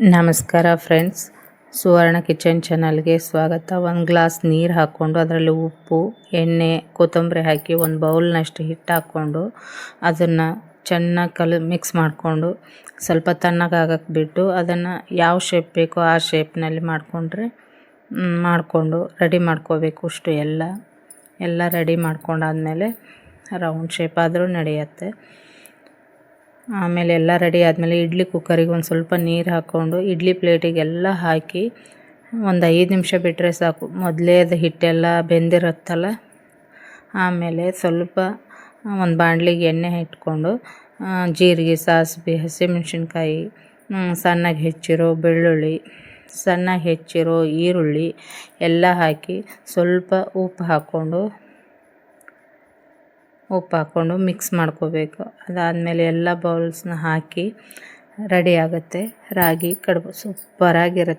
ನಮಸ್ಕಾರ ಫ್ರೆಂಡ್ಸ್, ಸುವರ್ಣ ಕಿಚನ್ ಚಾನಲ್ಗೆ ಸ್ವಾಗತ. ಒಂದು ಗ್ಲಾಸ್ ನೀರು ಹಾಕ್ಕೊಂಡು ಅದರಲ್ಲಿ ಉಪ್ಪು, ಎಣ್ಣೆ, ಕೊತ್ತಂಬರಿ ಹಾಕಿ ಒಂದು ಬೌಲ್ನಷ್ಟು ಹಿಟ್ಟು ಹಾಕ್ಕೊಂಡು ಅದನ್ನು ಚೆನ್ನಾಗಿ ಮಿಕ್ಸ್ ಮಾಡಿಕೊಂಡು ಸ್ವಲ್ಪ ತಣ್ಣಗಾಗಕ್ಕೆ ಬಿಟ್ಟು ಅದನ್ನು ಯಾವ ಶೇಪ್ ಬೇಕೋ ಆ ಶೇಪ್ನಲ್ಲಿ ಮಾಡಿಕೊಂಡು ರೆಡಿ ಮಾಡ್ಕೋಬೇಕು. ಅಷ್ಟು ಎಲ್ಲ ರೆಡಿ ಮಾಡ್ಕೊಂಡಾದಮೇಲೆ ರೌಂಡ್ ಶೇಪ್ ಆದರೂ ನಡೆಯುತ್ತೆ. ಆಮೇಲೆ ಎಲ್ಲ ರೆಡಿ ಆದಮೇಲೆ ಇಡ್ಲಿ ಕುಕ್ಕರಿಗೆ ಒಂದು ಸ್ವಲ್ಪ ನೀರು ಹಾಕ್ಕೊಂಡು ಇಡ್ಲಿ ಪ್ಲೇಟಿಗೆಲ್ಲ ಹಾಕಿ ಒಂದು 5 ನಿಮಿಷ ಬಿಟ್ಟರೆ ಸಾಕು. ಮೊದಲೇ ಅದು ಹಿಟ್ಟೆಲ್ಲ ಬೆಂದಿರುತ್ತಲ್ಲ. ಆಮೇಲೆ ಸ್ವಲ್ಪ ಒಂದು ಬಾಣಲಿಗೆ ಎಣ್ಣೆ ಇಟ್ಕೊಂಡು ಜೀರಿಗೆ, ಸಾಸಿವೆ, ಹಸಿಮೆಣಸಿನ್ಕಾಯಿ, ಸಣ್ಣಗೆ ಹೆಚ್ಚಿರೋ ಬೆಳ್ಳುಳ್ಳಿ, ಸಣ್ಣಗೆ ಹೆಚ್ಚಿರೋ ಈರುಳ್ಳಿ ಎಲ್ಲ ಹಾಕಿ ಸ್ವಲ್ಪ ಉಪ್ಪು ಹಾಕ್ಕೊಂಡು ಮಿಕ್ಸ್ ಮಾಡ್ಕೋಬೇಕು. ಅದಾದಮೇಲೆ ಎಲ್ಲ ಬೌಲ್ಸ್ನ ಹಾಕಿ ರೆಡಿ ಆಗುತ್ತೆ ರಾಗಿ ಕಡುಬು. ಸೂಪರಾಗಿರುತ್ತೆ.